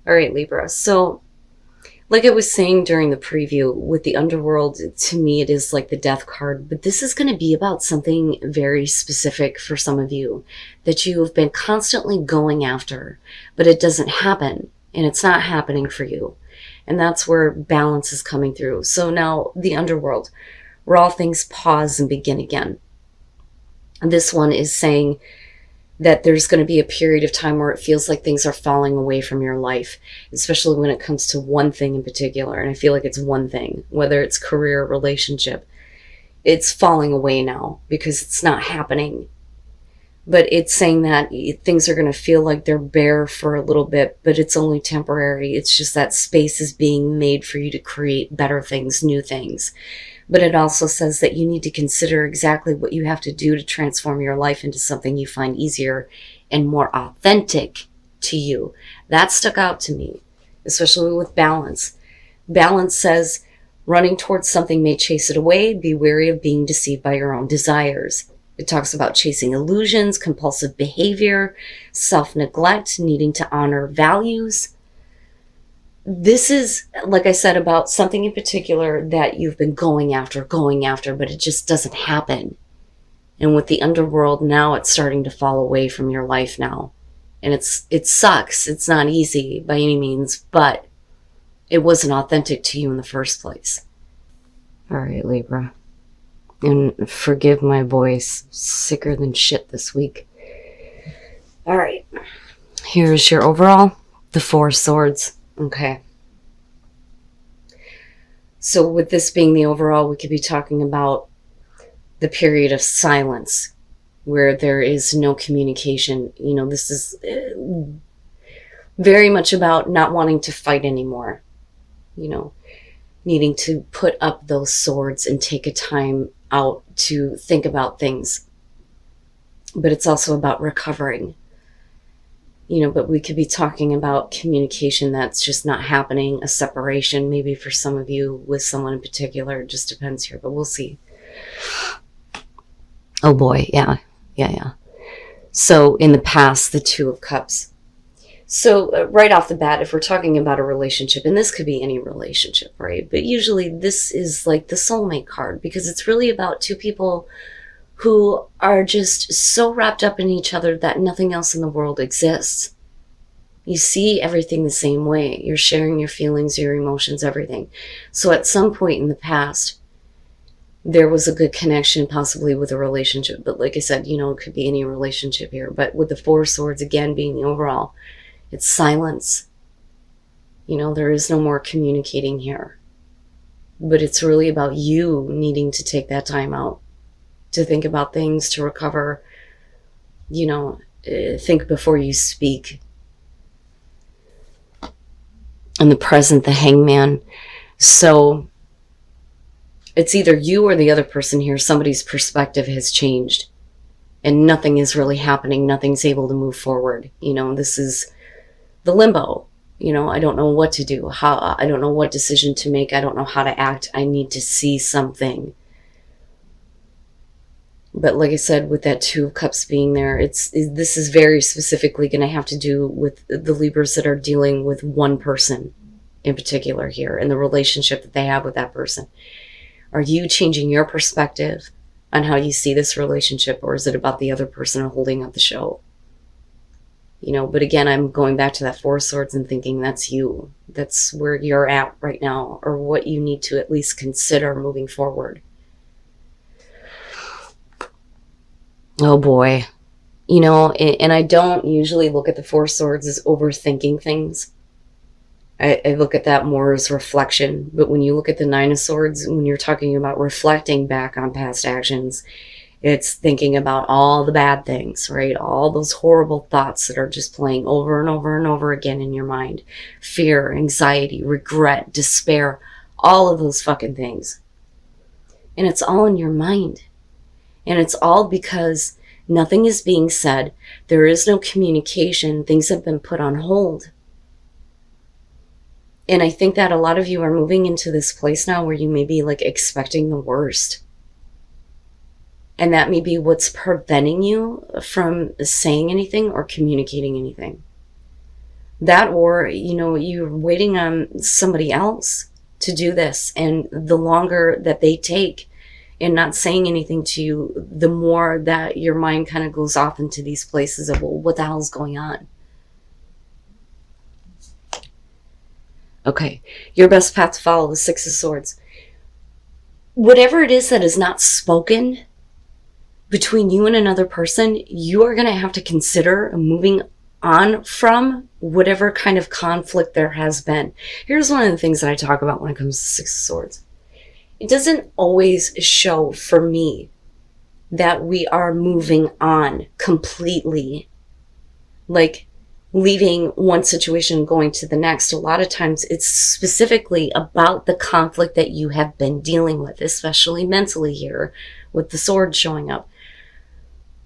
All right, Libra. So, like I was saying during the preview, with the underworld, to me, it is like the death card. But this is going to be about something very specific for some of you that you have been constantly going after, but it doesn't happen. And it's not happening for you. And that's where balance is coming through. So now the underworld, where all things pause and begin again. And this one is saying that there's going to be a period of time where it feels like things are falling away from your life, especially when it comes to one thing in particular. And I feel like it's one thing, whether it's career or relationship. It's falling away now because it's not happening. But it's saying that things are going to feel like they're bare for a little bit, but it's only temporary. It's just that space is being made for you to create better things, new things. But it also says that you need to consider exactly what you have to do to transform your life into something you find easier and more authentic to you. That stuck out to me, especially with balance. Balance says running towards something may chase it away. Be wary of being deceived by your own desires. It talks about chasing illusions, compulsive behavior, self-neglect, needing to honor values. This is, like I said, about something in particular that you've been going after, but it just doesn't happen. And with the underworld, now it's starting to fall away from your life now. And it sucks. It's not easy by any means, but it wasn't authentic to you in the first place. All right, Libra. And forgive my voice. Sicker than shit this week. All right. Here's your overall. The Four Swords. Okay. So with this being the overall, we could be talking about the period of silence where there is no communication. You know, this is very much about not wanting to fight anymore. You know, needing to put up those swords and take a time out to think about things. But it's also about recovering. You know, but we could be talking about communication that's just not happening, a separation, maybe for some of you with someone in particular. It just depends here, but we'll see. Oh boy, yeah. So in the past, the Two of Cups. So right off the bat, if we're talking about a relationship, and this could be any relationship, right? But usually this is like the soulmate card because it's really about two people who are just so wrapped up in each other that nothing else in the world exists. You see everything the same way. You're sharing your feelings, your emotions, everything. So at some point in the past, there was a good connection, possibly with a relationship. But like I said, you know, it could be any relationship here. But with the Four Swords, again, being the overall, it's silence. You know, there is no more communicating here. But it's really about you needing to take that time out to think about things, to recover, you know, think before you speak. In the present, the Hangman. So it's either you or the other person here. Somebody's perspective has changed and nothing is really happening. Nothing's able to move forward. You know, this is the limbo. You know, I don't know what to do. I don't know what decision to make. I don't know how to act. I need to see something. But like I said, with that Two of Cups being there, this is very specifically going to have to do with the Libras that are dealing with one person in particular here and the relationship that they have with that person. Are you changing your perspective on how you see this relationship, or is it about the other person holding up the show? You know, but again, I'm going back to that Four Swords and thinking that's you. That's where you're at right now, or what you need to at least consider moving forward. Oh boy. You know, and I don't usually look at the Four Swords as overthinking things. I look at that more as reflection. But when you look at the Nine of Swords, when you're talking about reflecting back on past actions, it's thinking about all the bad things, right? All those horrible thoughts that are just playing over and over and over again in your mind. Fear, anxiety, regret, despair, all of those fucking things. And it's all in your mind. And it's all because nothing is being said. There is no communication. Things have been put on hold. And I think that a lot of you are moving into this place now where you may be like expecting the worst. And that may be what's preventing you from saying anything or communicating anything. That, or, you're waiting on somebody else to do this. And the longer that they take and not saying anything to you, the more that your mind kind of goes off into these places of, well, what the hell's going on? Okay, your best path to follow, the Six of Swords. Whatever it is that is not spoken between you and another person, you are going to have to consider moving on from whatever kind of conflict there has been. Here's one of the things that I talk about when it comes to Six of Swords. It doesn't always show for me that we are moving on completely, like leaving one situation going to the next. A lot of times it's specifically about the conflict that you have been dealing with, especially mentally here with the sword showing up.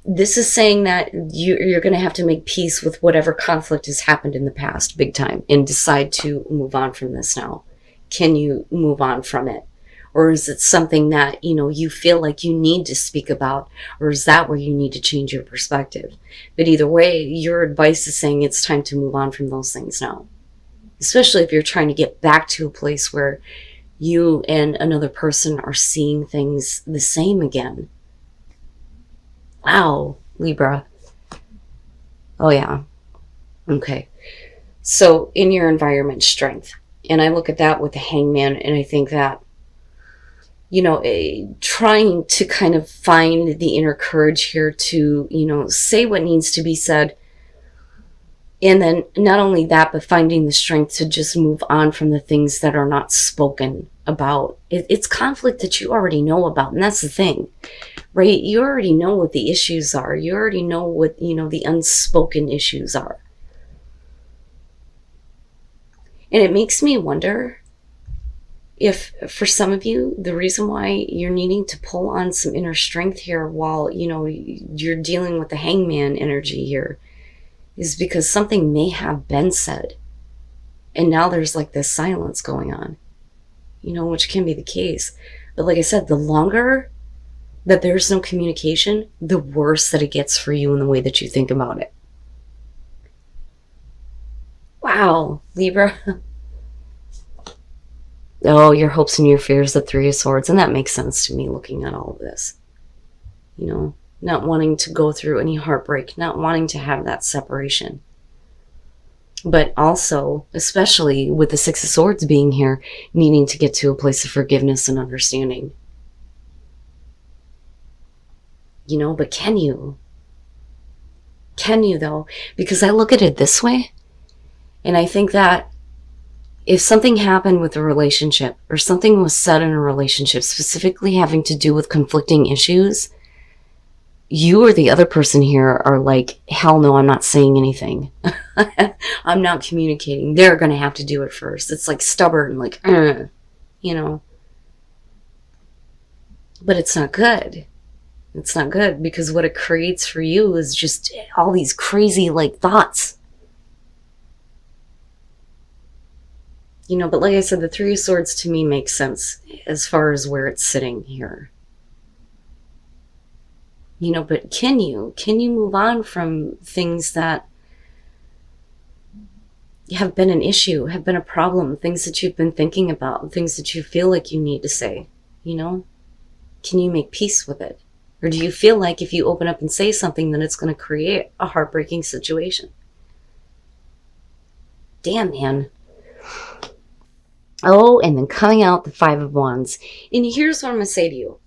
This is saying that you're going to have to make peace with whatever conflict has happened in the past, big time, and decide to move on from this now. Can you move on from it? Or is it something that, you feel like you need to speak about? Or is that where you need to change your perspective? But either way, your advice is saying it's time to move on from those things now. Especially if you're trying to get back to a place where you and another person are seeing things the same again. Wow, Libra. Oh, yeah. Okay. So in your environment, strength. And I look at that with the Hangman, and I think that, trying to kind of find the inner courage here to, say what needs to be said. And then not only that, but finding the strength to just move on from the things that are not spoken about. It's conflict that you already know about. And that's the thing, right? You already know what the issues are. You already know what, the unspoken issues are. And it makes me wonder if, for some of you, the reason why you're needing to pull on some inner strength here while, you're dealing with the Hangman energy here is because something may have been said. And now there's like this silence going on, which can be the case. But like I said, the longer that there's no communication, the worse that it gets for you in the way that you think about it. Wow, Libra. Oh, your hopes and your fears, the Three of Swords. And that makes sense to me looking at all of this. Not wanting to go through any heartbreak, not wanting to have that separation. But also, especially with the Six of Swords being here, needing to get to a place of forgiveness and understanding. But can you? Can you, though? Because I look at it this way, and I think that if something happened with a relationship or something was said in a relationship specifically having to do with conflicting issues, you or the other person here are like, hell no, I'm not saying anything. I'm not communicating. They're going to have to do it first. It's like stubborn, like, But it's not good. It's not good because what it creates for you is just all these crazy thoughts. But like I said, the Three of Swords to me makes sense as far as where it's sitting here. But can you move on from things that have been an issue, have been a problem, things that you've been thinking about, things that you feel like you need to say, Can you make peace with it? Or do you feel like if you open up and say something, then it's going to create a heartbreaking situation? Damn, man. Oh, and then coming out the Five of Wands. And here's what I'm going to say to you.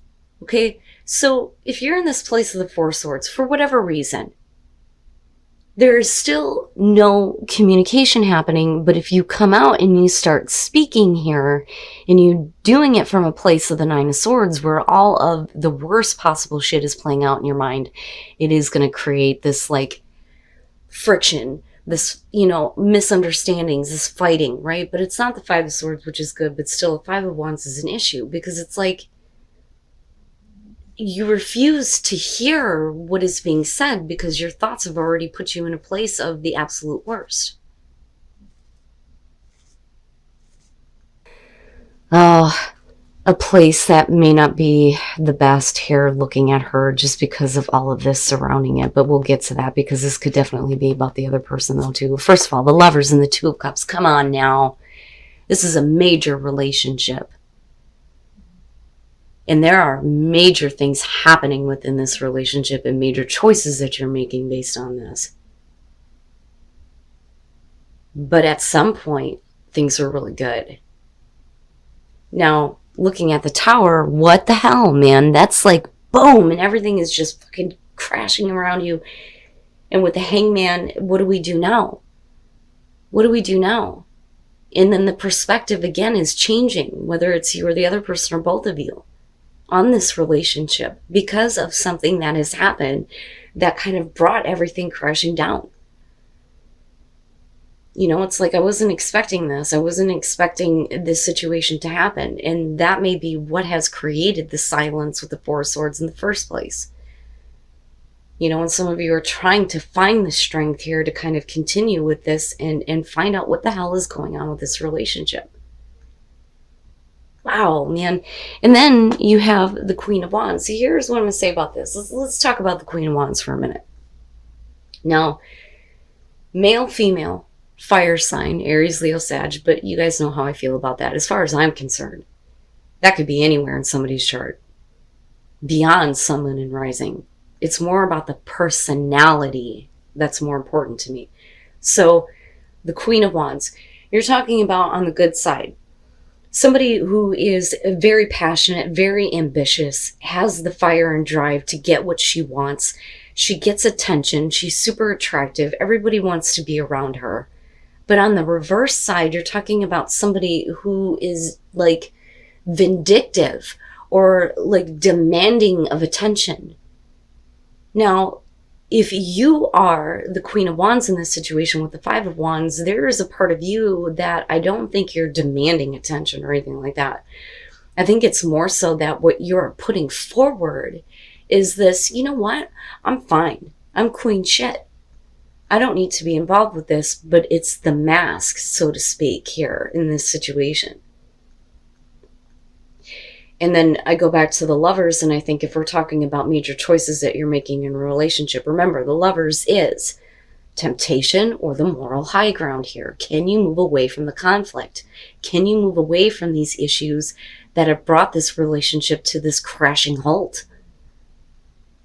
Okay? So if you're in this place of the Four of Swords, for whatever reason, there is still no communication happening. But if you come out and you start speaking here and you're doing it from a place of the Nine of Swords where all of the worst possible shit is playing out in your mind, it is going to create this friction, this, misunderstandings, this fighting, right? But it's not the Five of Swords, which is good, but still the Five of Wands is an issue because it's like you refuse to hear what is being said because your thoughts have already put you in a place of the absolute worst. Oh, a place that may not be the best here looking at her just because of all of this surrounding it. But we'll get to that because this could definitely be about the other person though too. First of all, the Lovers and the Two of Cups. Come on now. This is a major relationship. And there are major things happening within this relationship and major choices that you're making based on this. But at some point, things are really good. Now, looking at the Tower, what the hell, man? That's like boom, and everything is just fucking crashing around you. And with the Hangman, what do we do now? What do we do now? And then the perspective again is changing, whether it's you or the other person or both of you, on this relationship because of something that has happened that kind of brought everything crashing down. You know, it's like I wasn't expecting this. I wasn't expecting this situation to happen. And that may be what has created the silence with the Four of Swords in the first place. You know, and some of you are trying to find the strength here to kind of continue with this and find out what the hell is going on with this relationship. Wow, man. And then you have the Queen of Wands. So here's what I'm going to say about this. Let's talk about the Queen of Wands for a minute. Now, male, female, fire sign, Aries, Leo, Sag, but you guys know how I feel about that. As far as I'm concerned, that could be anywhere in somebody's chart. Beyond Sun, Moon, and Rising. It's more about the personality that's more important to me. So, the Queen of Wands, you're talking about on the good side. Somebody who is very passionate, very ambitious, has the fire and drive to get what she wants. She gets attention. She's super attractive. Everybody wants to be around her. But on the reverse side, you're talking about somebody who is like vindictive or like demanding of attention. Now, if you are the Queen of Wands in this situation with the Five of Wands, there is a part of you that I don't think you're demanding attention or anything like that. I think it's more so that what you're putting forward is this, you know what? I'm fine. I'm queen shit. I don't need to be involved with this, but it's the mask, so to speak, here in this situation. And then I go back to the Lovers, and I think if we're talking about major choices that you're making in a relationship, remember, the Lovers is temptation or the moral high ground here. Can you move away from the conflict? Can you move away from these issues that have brought this relationship to this crashing halt?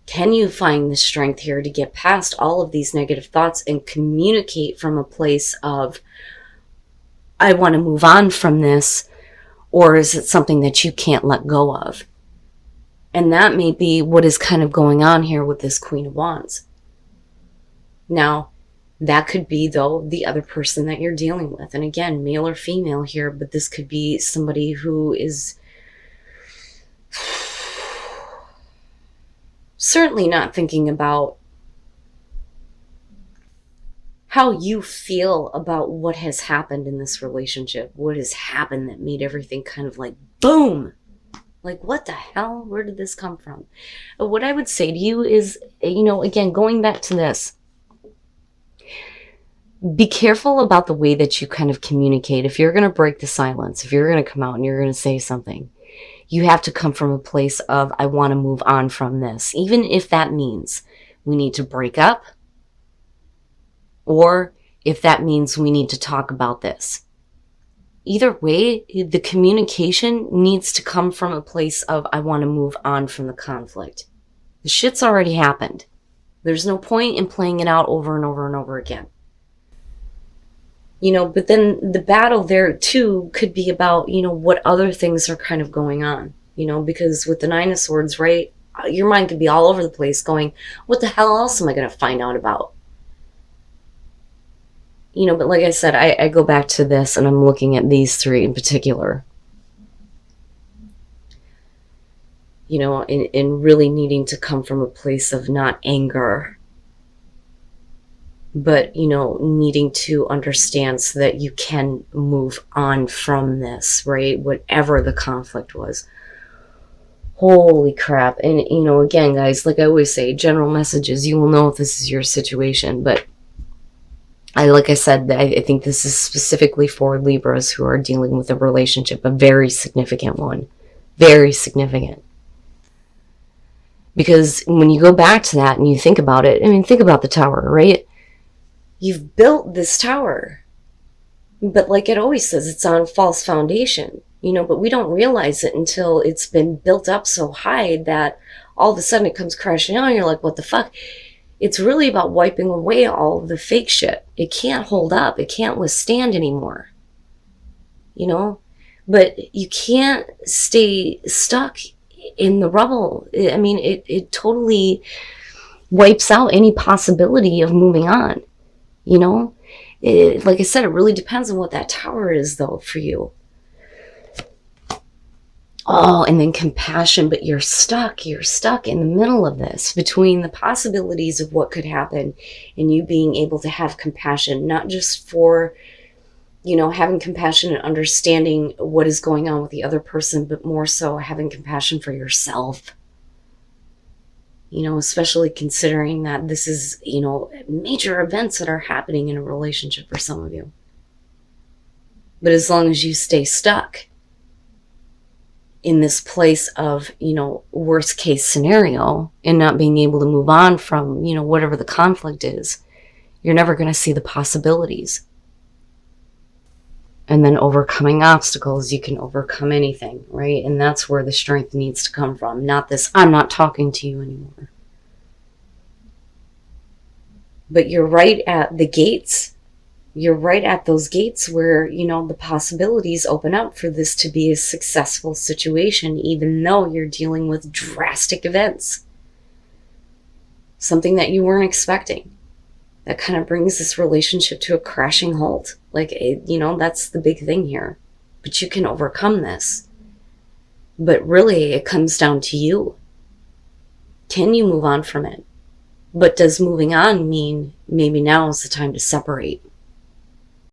Can you find the strength here to get past all of these negative thoughts and communicate from a place of, I want to move on from this, or is it something that you can't let go of? And that may be what is kind of going on here with this Queen of Wands. Now, that could be, though, the other person that you're dealing with. And again, male or female here, but this could be somebody who is certainly not thinking about how you feel about what has happened in this relationship. What has happened that made everything kind of like boom. Like, what the hell? Where did this come from? What I would say to you is, you know, again, going back to this, be careful about the way that you kind of communicate. If you're going to break the silence, if you're going to come out and you're going to say something, you have to come from a place of, I want to move on from this. Even if that means we need to break up, or if that means we need to talk about this. Either way, the communication needs to come from a place of, I want to move on from the conflict. The shit's already happened. There's no point in playing it out over and over and over again. You know, but then the battle there too could be about, you know, what other things are kind of going on, you know, because with the Nine of Swords, right, your mind could be all over the place going, what the hell else am I going to find out about? You know, but like I said, I go back to this and I'm looking at these three in particular. You know, in really needing to come from a place of not anger, but, you know, needing to understand so that you can move on from this, right? Whatever the conflict was. Holy crap. And, you know, again, guys, like I always say, general messages, you will know if this is your situation. But like I said, I think this is specifically for Libras who are dealing with a relationship, a very significant one. Very significant. Because when you go back to that and you think about it, I mean, think about the tower, right? You've built this tower, but like it always says, it's on false foundation, but we don't realize it until it's been built up so high that all of a sudden it comes crashing down and you're like, what the fuck? It's really about wiping away all of the fake shit. It can't hold up. It can't withstand anymore. But you can't stay stuck in the rubble. I mean, it totally wipes out any possibility of moving on. Like I said, it really depends on what that tower is, though, for you. Oh, and then compassion, but you're stuck in the middle of this, between the possibilities of what could happen and you being able to have compassion, not just for, having compassion and understanding what is going on with the other person, but more so having compassion for yourself. Especially considering that this is, major events that are happening in a relationship for some of you. But as long as you stay stuck in this place of, worst case scenario and not being able to move on from, whatever the conflict is, you're never going to see the possibilities. And then overcoming obstacles, you can overcome anything, right? And that's where the strength needs to come from. Not this, I'm not talking to you anymore. But you're right at the gates. You're right at those gates where, the possibilities open up for this to be a successful situation, even though you're dealing with drastic events. Something that you weren't expecting. That kind of brings this relationship to a crashing halt. Like, that's the big thing here. But you can overcome this. But really, it comes down to you. Can you move on from it? But does moving on mean maybe now is the time to separate?